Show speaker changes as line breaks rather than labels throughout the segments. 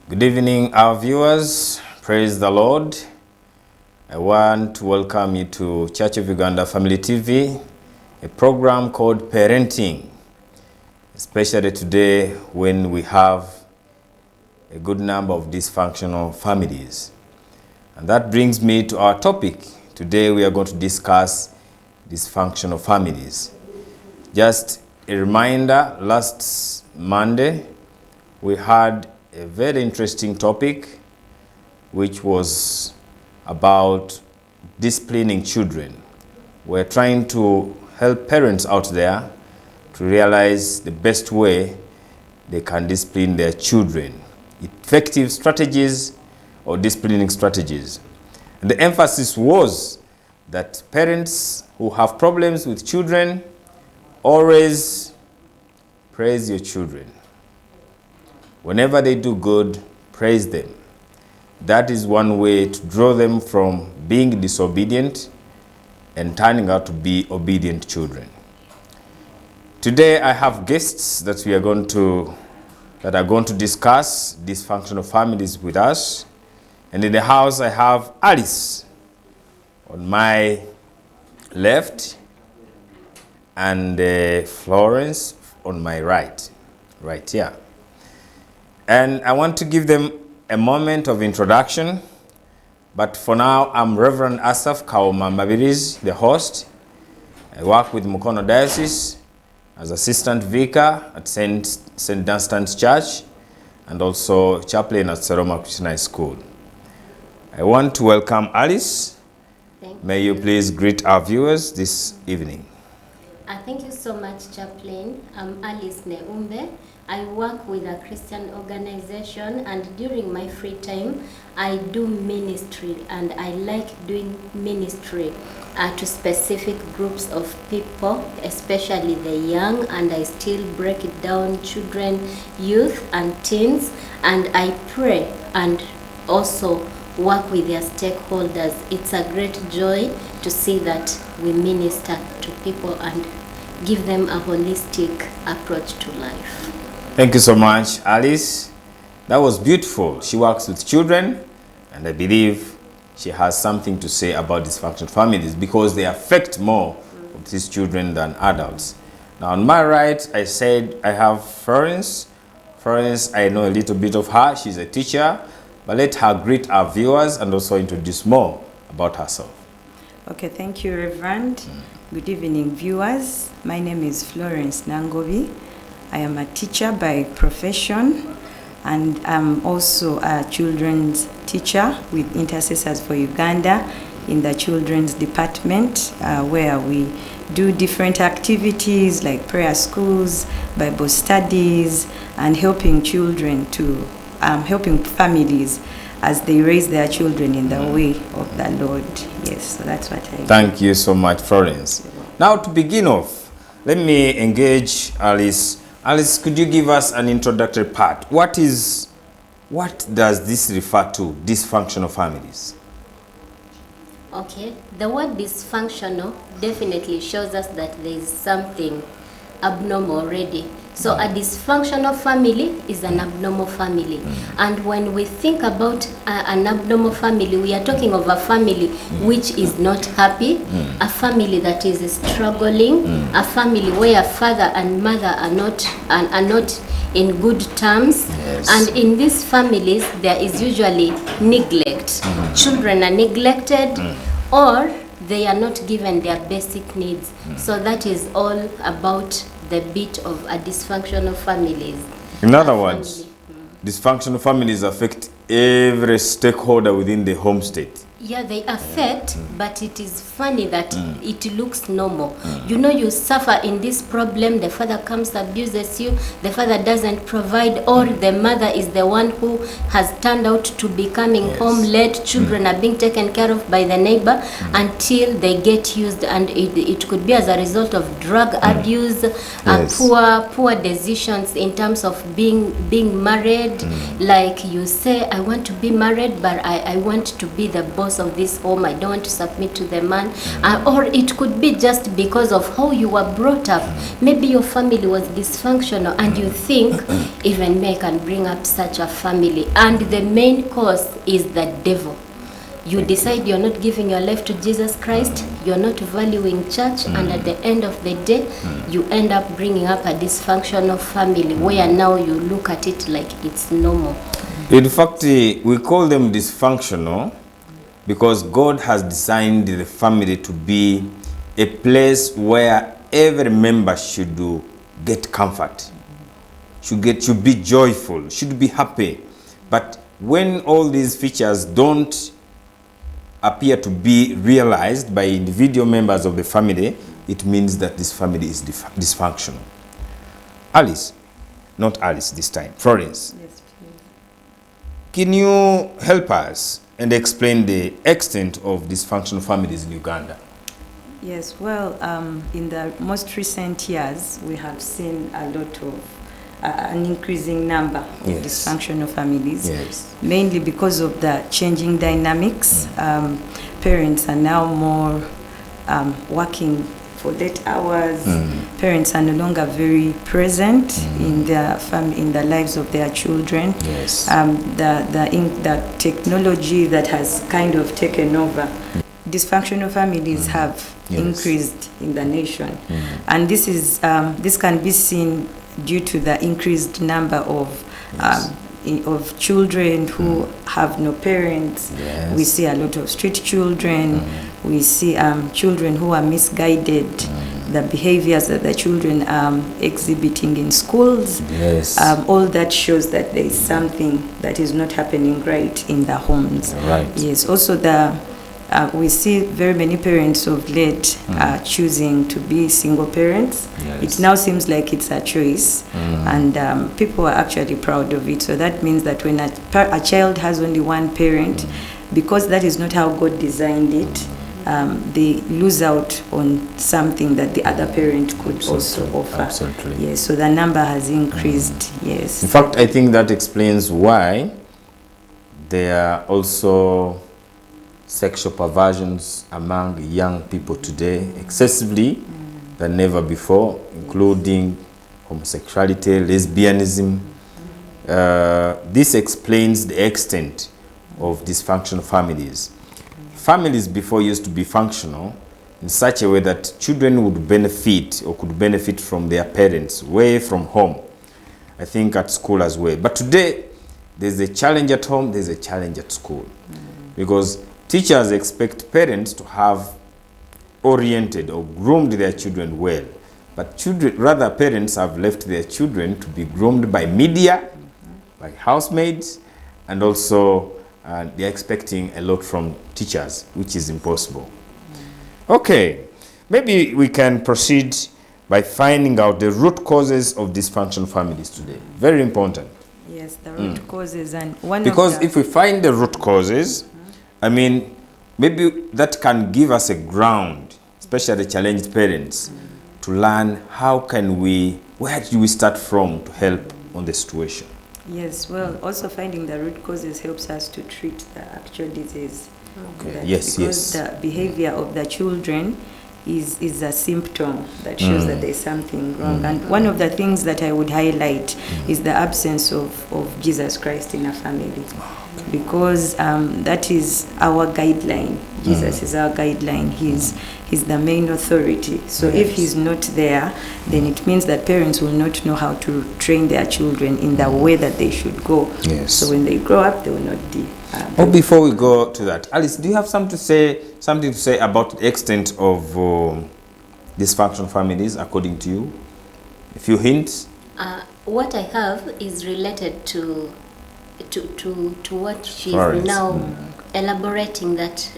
Good evening, our viewers. Praise the Lord. I want to welcome you to Church of Uganda Family TV, a program called Parenting, especially today when we have a good number of dysfunctional families. And that brings me to our topic. Today we are going to discuss dysfunctional families. Just a reminder, last Monday we had a very interesting topic which was about disciplining children. We're trying to help parents out there to realize the best way they can discipline their children, effective strategies or disciplining strategies. And the emphasis was that parents who have problems with children, always praise your children. Whenever they do good, praise them. That is one way to draw them from being disobedient and turning out to be obedient children. Today I have guests that are going to discuss dysfunctional families with us. And in the house I have Alice on my left and Florence on my right here. And I want to give them a moment of introduction, but for now I'm Reverend Asaph Kawuma Mabiriizi, the host. I work with Mukono Diocese as assistant vicar at St. Dunstan's Church and also chaplain at Seroma Christian High School. I want to welcome Alice. May you please greet our viewers this evening.
Thank you so much, Chaplain. I'm Alice Neumbe. I work with a Christian organization, and during my free time, I do ministry, and I like doing ministry to specific groups of people, especially the young, and I still break it down, children, youth, and teens, and I pray and also work with their stakeholders. It's a great joy to see that we minister to people and give them a holistic approach to life.
Thank you so much, Alice. That was beautiful. She works with children, and I believe she has something to say about dysfunctional families because they affect more of these children than adults. Now, on my right, I said I have Florence. Florence, I know a little bit of her. She's a teacher, but let her greet our viewers and also introduce more about herself.
Okay, thank you, Reverend. Good evening, viewers. My name is Florence Nangobi. I am a teacher by profession, and I'm also a children's teacher with Intercessors for Uganda in the children's department, where we do different activities like prayer schools, Bible studies, and helping children to helping families as they raise their children in the way of the Lord. Yes, so that's what I do.
Thank you so much, Florence. Now, to begin off, let me engage Alice. Alice, could you give us an introductory part? What does this refer to, dysfunctional families?
Okay, the word dysfunctional definitely shows us that there is something abnormal already. So a dysfunctional family is an abnormal family. And when we think about an abnormal family, we are talking of a family which is not happy, a family that is struggling, a family where father and mother are not in good terms.
Yes.
And in these families, there is usually neglect. Children are neglected or they are not given their basic needs. So that is all about the bit of a dysfunctional families.
In other words, dysfunctional families affect every stakeholder within the home state.
Yeah, they affect, but it is funny that it looks normal. You know, you suffer in this problem, the father comes, abuses you, the father doesn't provide, or the mother is the one who has turned out to be coming home late, children are being taken care of by the neighbor until they get used, and it could be as a result of drug abuse, poor decisions in terms of being married. Like you say, I want to be married, but I want to be the boss house of this home, I don't want to submit to the man. Or it could be just because of how you were brought up. Maybe your family was dysfunctional and you think, even me I can bring up such a family. And the main cause is the devil. You decide you're not giving your life to Jesus Christ, you're not valuing church, and at the end of the day, you end up bringing up a dysfunctional family where now you look at it like it's normal.
In fact, we call them dysfunctional because God has designed the family to be a place where every member should get comfort, should be joyful, should be happy. But when all these features don't appear to be realized by individual members of the family, it means that this family is dysfunctional. Alice, not Alice this time, Florence.
Yes, please.
Can you help us and explain the extent of dysfunctional families in Uganda?
Yes, well, in the most recent years, we have seen a lot of an increasing number of dysfunctional families, mainly because of the changing dynamics. Parents are now more working for late hours. Parents are no longer very present in their in the lives of their children. The technology that has kind of taken over. Dysfunctional families have increased in the nation, and this is this can be seen due to the increased number of children who have no parents. We see a lot of street children. We see children who are misguided. The behaviors that the children are exhibiting in schools. All that shows that there is something that is not happening right in the homes. Yes. Also we see very many parents of late choosing to be single parents. It now seems like it's a choice, and people are actually proud of it. So that means that when a child has only one parent, because that is not how God designed it, they lose out on something that the other parent could also offer. Yes, so the number has increased. Yes.
In fact, I think that explains why there are also sexual perversions among young people today, excessively than never before, including homosexuality, lesbianism. This explains the extent of dysfunctional families. Families before used to be functional in such a way that children would benefit or could benefit from their parents away from home. I think at school as well. But today, there's a challenge at home, there's a challenge at school. Because teachers expect parents to have oriented or groomed their children well. But parents have left their children to be groomed by media, by housemaids, and also they're expecting a lot from teachers, which is impossible. Okay, maybe we can proceed by finding out the root causes of dysfunctional families today. Very important.
Yes, the root causes, and one
because
of the,
if we find the root causes, I mean, maybe that can give us a ground, especially challenged parents, to learn where do we start from to help on the situation.
Yes, well, also finding the root causes helps us to treat the actual disease. Because the behavior of the children is a symptom that shows that there's something wrong. And one of the things that I would highlight is the absence of Jesus Christ in a family. Because that is our guideline. Jesus is our guideline. He's the main authority. So if he's not there, then it means that parents will not know how to train their children in the way that they should go. So when they grow up, they will not be.
Before we go to that, Alice, do you have something to say about the extent of dysfunctional families, according to you? A few hints?
What I have is related to what she's
Florence.
Now elaborating, that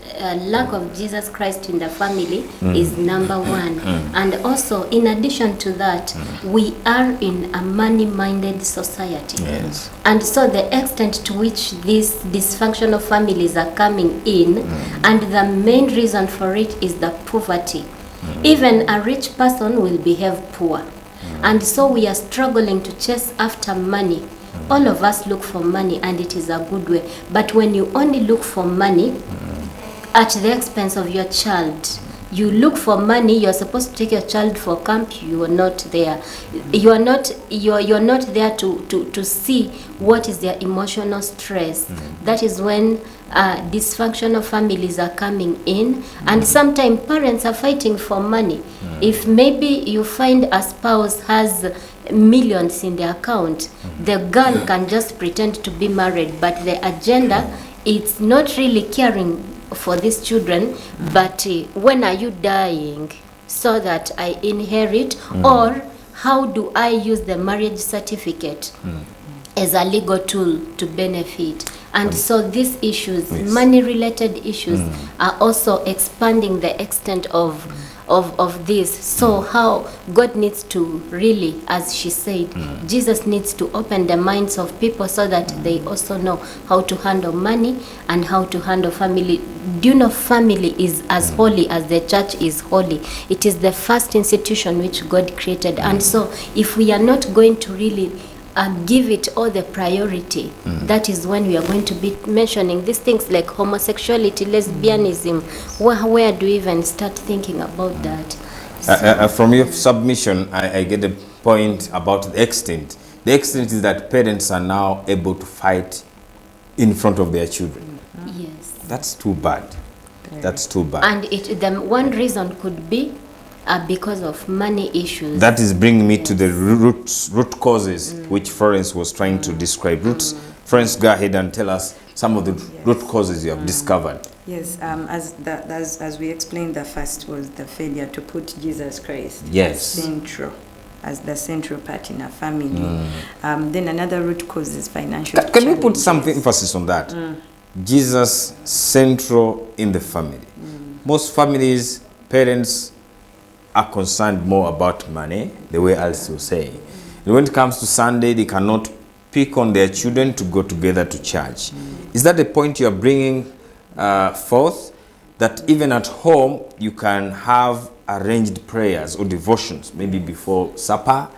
lack of Jesus Christ in the family is number one. And also, in addition to that, we are in a money-minded society. And so the extent to which these dysfunctional families are coming in, and the main reason for it is the poverty. Even a rich person will behave poor. And so we are struggling to chase after money. All of us look for money, and it is a good way. But when you only look for money, at the expense of your child. You look for money. You're supposed to take your child for camp. You are not there. You're not there to see what is their emotional stress. That is when dysfunctional families are coming in, and sometimes parents are fighting for money. If maybe you find a spouse has millions in their account, the girl can just pretend to be married, but the agenda, it's not really caring for these children, but when are you dying so that I inherit, or how do I use the marriage certificate as a legal tool to benefit? And so these issues, money related issues, are also expanding the extent of this. So how God needs to really, as she said, Jesus needs to open the minds of people so that they also know how to handle money and how to handle family. Do you know family is as holy as the church is holy? It is the first institution which God created. And so if we are not going to really give it all the priority, that is when we are going to be mentioning these things like homosexuality, lesbianism. Where do we even start thinking about that?
From your submission, I get a point about the extent. The extent is that parents are now able to fight in front of their children.
Yes.
That's too bad. That's too bad.
And the one reason could be because of money issues.
That is bringing me to the root causes, which Florence was trying to describe. Florence, go ahead and tell us some of the root causes you have discovered.
Yes, as we explained, the first was the failure to put Jesus Christ as the central part in a family. Then another root cause is financial
Can we put some emphasis on that? Jesus central in the family. Most families, parents are concerned more about money, the way Alice was saying. And when it comes to Sunday, they cannot pick on their children to go together to church. Is that the point you are bringing forth? That even at home, you can have arranged prayers or devotions, maybe before supper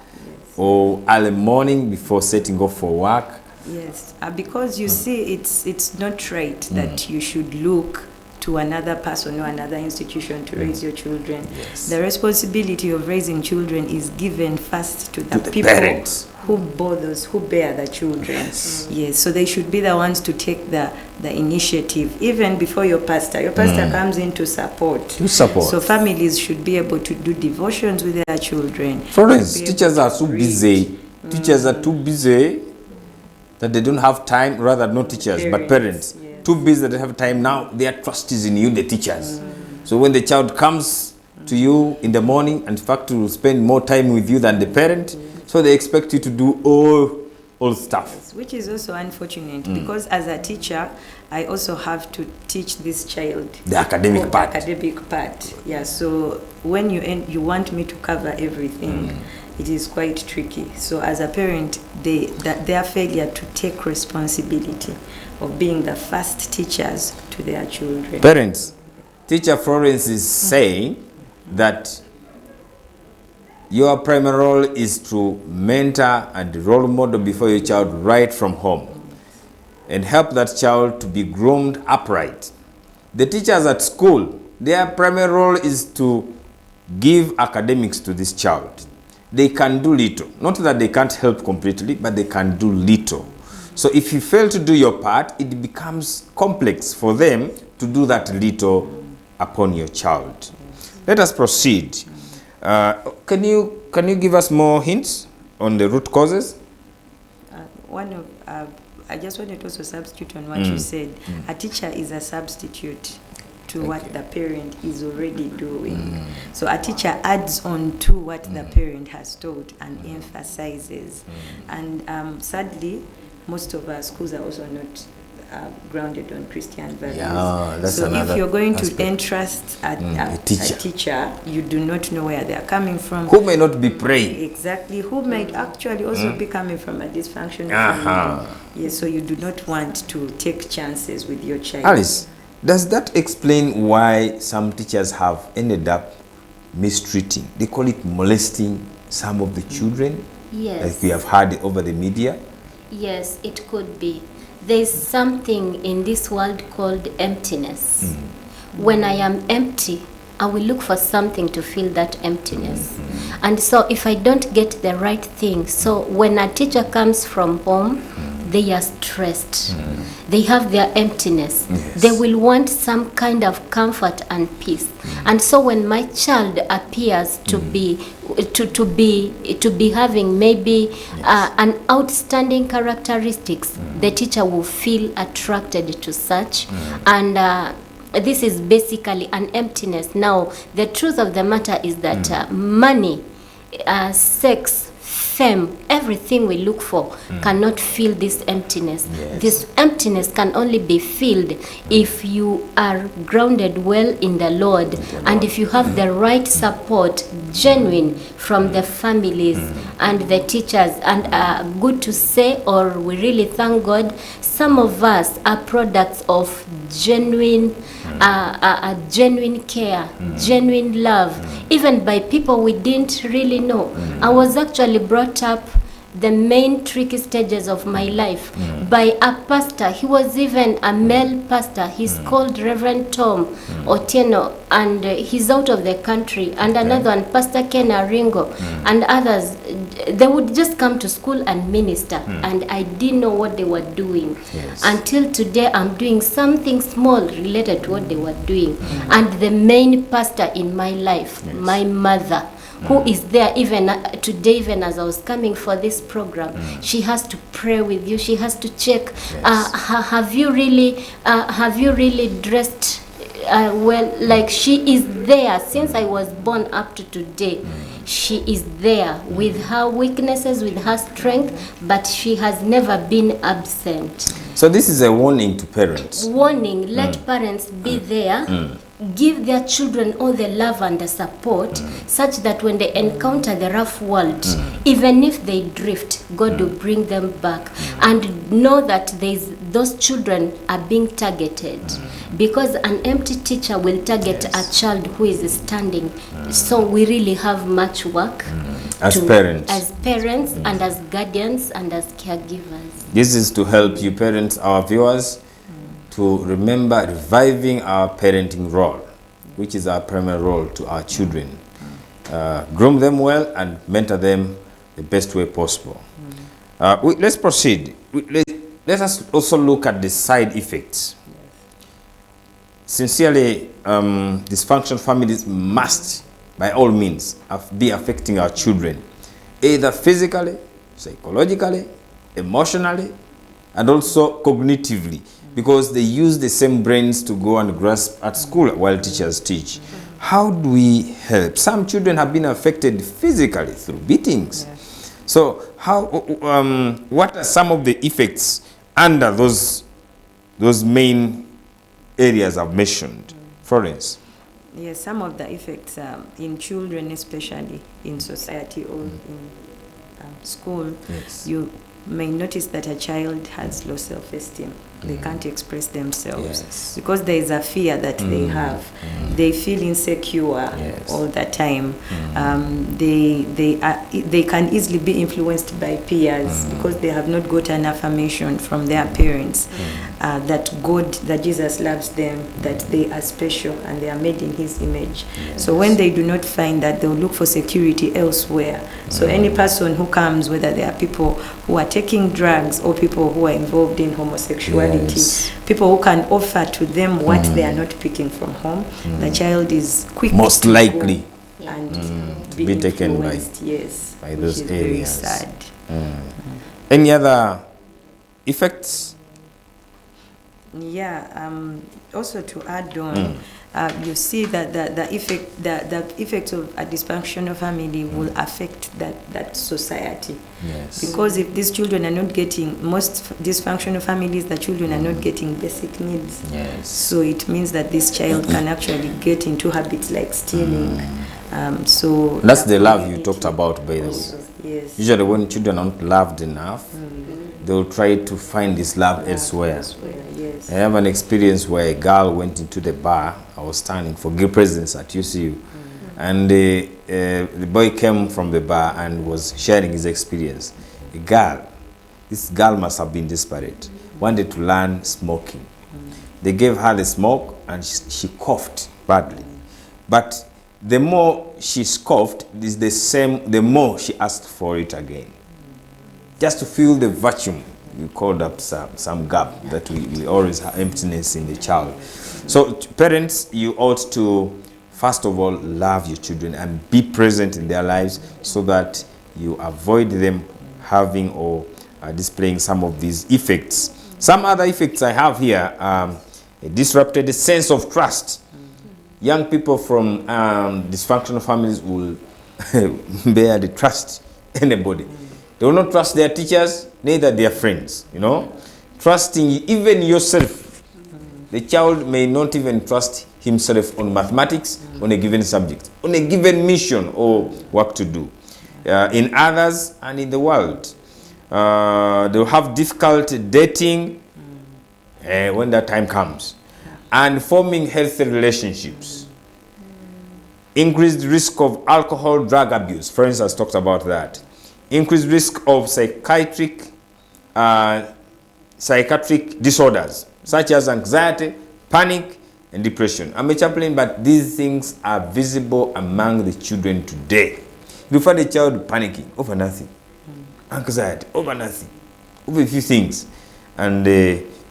or early morning before setting off for work?
Yes, because you see, it's not right that you should look to another person or another institution to raise your children.
Yes.
The responsibility of raising children is given first to the people
parents
who bear the children. Yes, so they should be the ones to take the initiative, even before your pastor. Your pastor comes in to support. So families should be able to do devotions with their children.
Florence, teachers are so busy. Teachers are too busy that they don't have time, rather not teachers, but parents. Too busy that they have time. Now their trust is in you, the teachers. So when the child comes to you in the morning, and in fact to spend more time with you than the parent, so they expect you to do all stuff.
Which is also unfortunate, because as a teacher, I also have to teach this child
the academic part.
Yeah, so when you want me to cover everything, it is quite tricky. So as a parent, their failure to take responsibility of being the first teachers to their children.
Parents, Teacher Florence is saying that your primary role is to mentor and role model before your child right from home and help that child to be groomed upright. The teachers at school, their primary role is to give academics to this child. They can do little. Not that they can't help completely, but they can do little. So if you fail to do your part, it becomes complex for them to do that little upon your child. Let us proceed. Can you give us more hints on the root causes?
I just wanted to also substitute on what you said. A teacher is a substitute to what the parent is already doing. So a teacher adds on to what the parent has taught and emphasizes. And sadly, most of our schools are also not grounded on Christian values.
Yeah, that's
so if you're going
aspect.
to entrust a teacher, you do not know where they're coming from.
Who may not be praying.
Exactly. Who might actually also be coming from a dysfunctional family. Yes, so you do not want to take chances with your child.
Alice, does that explain why some teachers have ended up mistreating? They call it molesting some of the children?
Yes.
Like we have heard over the media?
Yes, it could be. There's something in this world called emptiness. when I am empty, I will look for something to fill that emptiness. And so if I don't get the right thing, so when a teacher comes from home, they are stressed. They have their emptiness.
Yes.
They will want some kind of comfort and peace. And so when my child appears to be having maybe an outstanding characteristics, the teacher will feel attracted to such. And this is basically an emptiness. Now, the truth of the matter is that money, sex, fame, everything we look for cannot fill this emptiness.
Yes.
This emptiness can only be filled if you are grounded well in the Lord, and if you have the right support, genuine, from the families and the teachers. And good to say, or we really thank God, some of us are products of genuine genuine care, genuine love, even by people we didn't really know. I was actually brought up the main tricky stages of my life by a pastor. He was even a male pastor. He's called Reverend Tom Otieno, and he's out of the country. And another one, Pastor Ken Aringo, and others. They would just come to school and minister, and I didn't know what they were doing.
Yes.
Until today, I'm doing something small related to what they were doing. And the main pastor in my life, my mother, who is there even today, even as I was coming for this program, she has to pray with you. She has to check, have you really dressed well? Like, she is there since I was born up to today. She is there with her weaknesses, with her strength, but she has never been absent.
So this is a warning to parents.
Warning, let parents be there. Give their children all the love and the support, such that when they encounter the rough world, even if they drift, God will bring them back. And know that those children are being targeted, because an empty teacher will target a child who is standing. So we really have much work
As parents.
As parents and as guardians and as caregivers.
This is to help you parents, our viewers, to remember reviving our parenting role, which is our primary role to our children. Groom them well and mentor them the best way possible. Let's proceed. Let us also look at the side effects. Sincerely, dysfunctional families must, by all means, be affecting our children, either physically, psychologically, emotionally, and also cognitively, because they use the same brains to go and grasp at school while teachers teach. How do we help? Some children have been affected physically through beatings. Yes. So how, what are some of the effects under those main areas I've mentioned? Florence?
Yes, some of the effects in children, especially in society or in school, you may notice that a child has low self-esteem. They can't express themselves because there is a fear that they have. They feel insecure all the time. They can easily be influenced by peers because they have not got an affirmation from their parents that God, that Jesus loves them, that they are special and they are made in His image. So when they do not find that, they'll look for security elsewhere. So any person who comes, whether they are people who are taking drugs or people who are involved in homosexuality, people who can offer to them what they are not picking from home, the child is quick
most likely
and
to be taken by those areas.
Very sad.
Any other effects?
Also to add on, you see that the effect of a dysfunctional family will affect that society. Yes. Because if these children are not getting, most dysfunctional families, the children are not getting basic needs. Yes. So it means that this child can actually get into habits like stealing. So
that's the love you talked about, by the way.
Yes.
Usually when children are not loved enough, they will try to find this love elsewhere.
Yes.
I have an experience where a girl went into the bar. I was standing for gay presence at UCU. And the boy came from the bar and was sharing his experience. This girl must have been desperate, wanted to learn smoking. They gave her the smoke and she coughed badly. But the more she coughed, is the same, the more she asked for it again. Just to feel the vacuum. We called up some gap that we always have emptiness in the child. So parents, you ought to, first of all, love your children and be present in their lives so that you avoid them having or displaying some of these effects. Some other effects I have here, a disrupted sense of trust. Young people from dysfunctional families will barely trust anybody. They will not trust their teachers, neither their friends, you know. Trusting even yourself. The child may not even trust himself on mathematics, on a given subject, on a given mission or work to do. In others and in the world. They'll have difficulty dating when that time comes. And forming healthy relationships. Increased risk of alcohol, drug abuse. Florence has talked about that. Increased risk of psychiatric disorders, such as anxiety, panic, and depression. I'm a chaplain, but these things are visible among the children today. You find a child panicking over nothing, anxiety over nothing, over a few things, and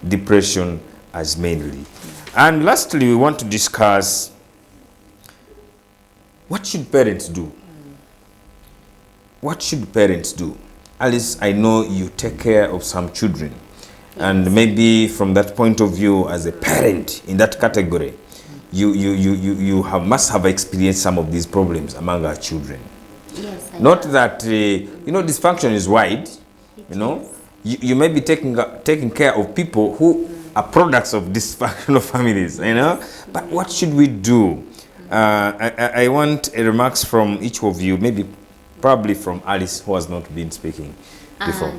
depression as mainly. And lastly, we want to discuss what should parents do? What should parents do? Alice, I know you take care of some children. And maybe from that point of view, as a parent in that category, you must have experienced some of these problems among our children.
Yes, I
Not
have.
that, dysfunction is wide. You may be taking care of people who are products of dysfunctional families, But what should we do? I want remarks from each of you, maybe probably from Alice, who has not been speaking before.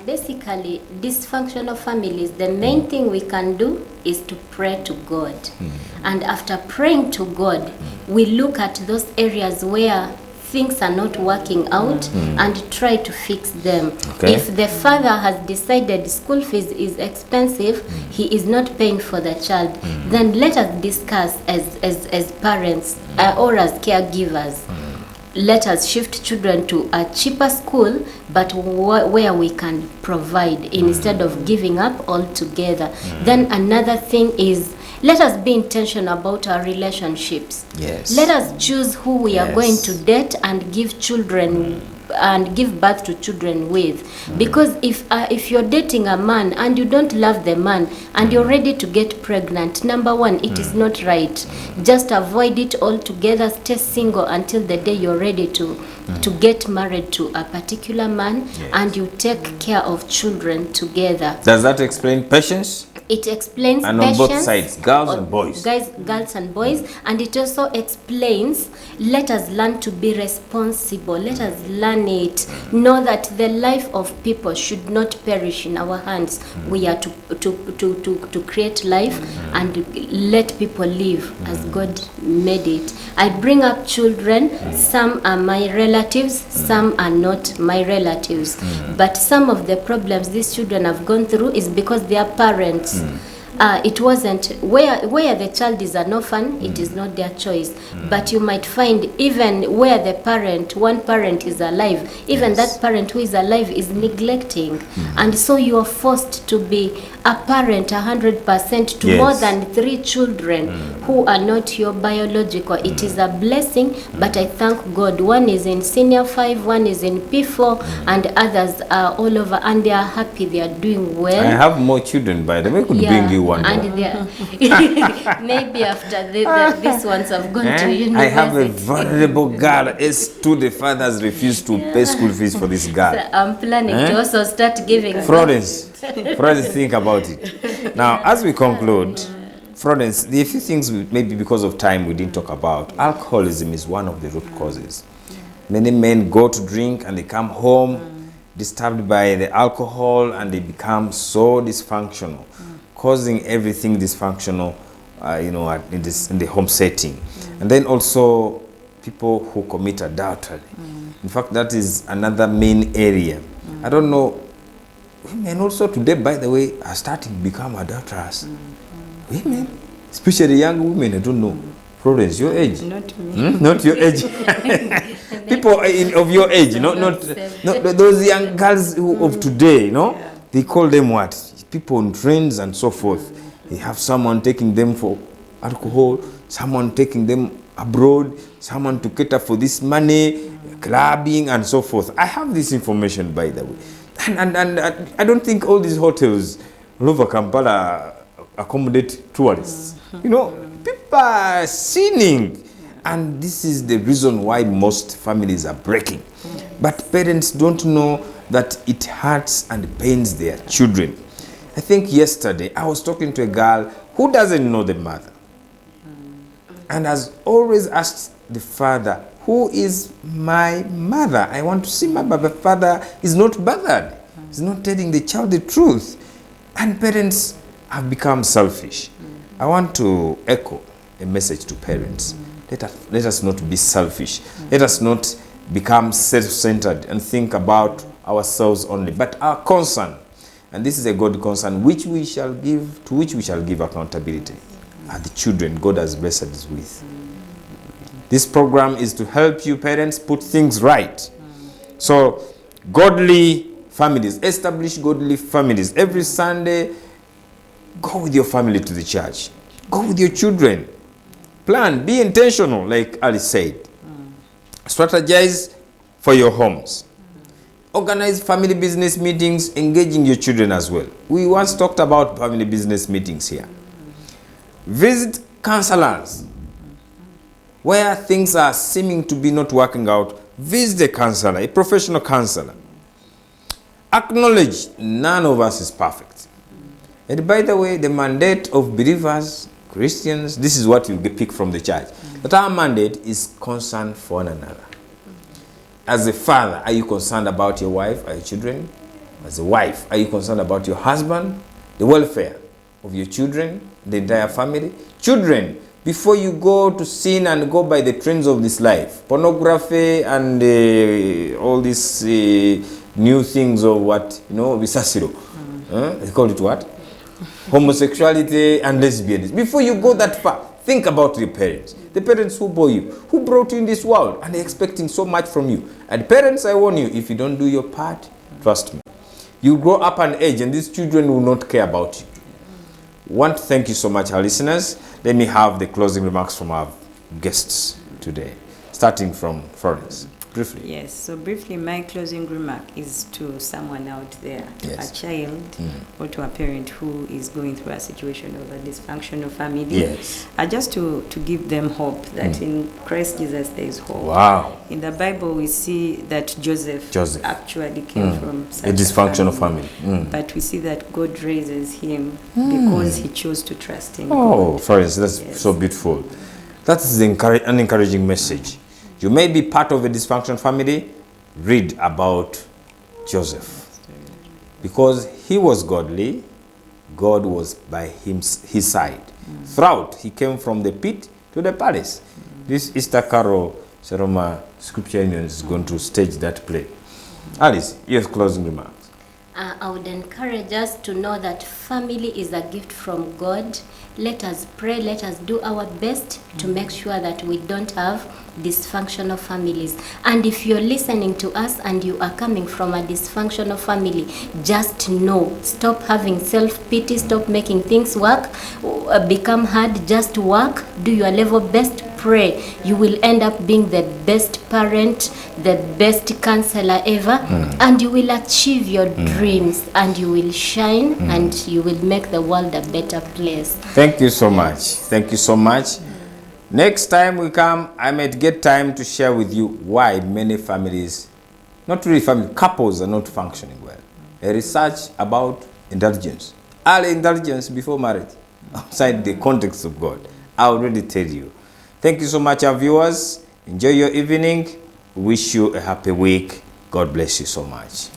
Basically, dysfunctional families, the main thing we can do is to pray to God. And after praying to God, we look at those areas where things are not working out and try to fix them.
Okay.
If the father has decided school fees is expensive, he is not paying for the child, then let us discuss as parents or as caregivers. Let us shift children to a cheaper school, but where we can provide instead of giving up altogether. Then another thing is, let us be intentional about our relationships.
Yes.
Let us choose who we are
Yes.
going to date and give children and give birth to children with. Because if you're dating a man and you don't love the man and you're ready to get pregnant, number one, it is not right. Just avoid it altogether. Stay single until the day you're ready to get married to a particular man, and you take care of children together.
Does that explain patience?
It explains
And on both
patience,
sides, girls and boys.
Girls and boys, and it also explains, let us learn to be responsible. Let us learn it. Know that the life of people should not perish in our hands. We are to create life and let people live as God made it. I bring up children. Some are my relatives, some are not my relatives. But some of the problems these children have gone through is because their parents, it wasn't where the child is an orphan, it is not their choice. But you might find even where one parent is alive, even that parent who is alive is neglecting. And so you are forced to be a parent 100% to more than 3 children who are not your biological. It is a blessing, but I thank God. One is in senior 5, one is in P4, and others are all over, and they are happy, they are doing well.
I have more children, by the way. Could bring you one more.
And maybe after these ones have gone to university.
I have a vulnerable girl. S2, the fathers refuse to pay school fees for this girl.
So I'm planning to also start giving.
Florence, think about it. Now, as we conclude, Florence, there are a few things maybe because of time we didn't talk about. Alcoholism is one of the root causes. Many men go to drink and they come home disturbed by the alcohol and they become so dysfunctional, causing everything dysfunctional, in the home setting. And then also people who commit adultery. In fact, that is another main area. I don't know, women also today, by the way, are starting to become adulterers. Women, especially young women, I don't know. Florence, your age?
Not me.
Not your age. People of your age, not those young girls of today, they call them what? People on trains and so forth. They have someone taking them for alcohol, someone taking them abroad, someone to cater for this money, clubbing and so forth. I have this information, by the way. And I don't think all these hotels all over Kampala accommodate tourists. People are sinning. And this is the reason why most families are breaking. But parents don't know that it hurts and pains their children. I think yesterday I was talking to a girl who doesn't know the mother. And has always asked the father, who is my mother? I want to see my mother. Father is not bothered. He's not telling the child the truth. And parents have become selfish. I want to echo a message to parents. Let us not be selfish. Let us not become self-centered and think about ourselves only, but our concern. And this is a God concern to which we shall give accountability. Are the children God has blessed us with. This program is to help you parents put things right. So, godly families, establish godly families. Every Sunday, go with your family to the church. Go with your children. Plan, be intentional, like Ali said. Strategize for your homes. Organize family business meetings, engaging your children as well. We once talked about family business meetings here. Visit counselors. Where things are seeming to be not working out, visit a counselor, a professional counselor. Acknowledge none of us is perfect. And by the way, the mandate of believers, Christians, this is what you pick from the church. But our mandate is concern for one another. As a father, are you concerned about your wife or your children? As a wife, are you concerned about your husband? The welfare of your children, the entire family? Children, before you go to sin and go by the trends of this life, pornography and all these new things of what, bisasiro. They call it what? Homosexuality and lesbianism. Before you go that far, think about your parents. The parents who bore you, who brought you in this world, and they're expecting so much from you. And parents, I warn you, if you don't do your part, trust me, you grow up an age and these children will not care about you. Want to thank you so much, our listeners. Let me have the closing remarks from our guests today, starting from Florence. Briefly.
Yes, so briefly, my closing remark is to someone out there,
yes.
A child or to a parent who is going through a situation of a dysfunctional family.
Yes.
Just to give them hope that in Christ Jesus there is hope.
Wow.
In the Bible, we see that Joseph actually came from such
a dysfunctional family.
But we see that God raises him because he chose to trust in God.
Oh, Florence, that's so beautiful. That is an encouraging message. You may be part of a dysfunctional family. Read about Joseph. Because he was godly, God was by his side. Throughout, he came from the pit to the palace. This Easter Carol, Seroma Scripture Union is going to stage that play. Alice, your closing remarks.
I would encourage us to know that family is a gift from God. Let us pray, let us do our best to make sure that we don't have dysfunctional families. And if you're listening to us and you are coming from a dysfunctional family, just know, stop having self-pity, stop making things work, become hard, just work, do your level best, pray. You will end up being the best parent, the best counselor ever, and you will achieve your dreams, and you will shine, and you will make the world a better place.
Thank you so much. Thank you so much. Next time we come, I might get time to share with you why many families, not really family, couples are not functioning well. A research about indulgence, early indulgence before marriage, outside the context of God. I already tell you. Thank you so much, our viewers. Enjoy your evening. Wish you a happy week. God bless you so much.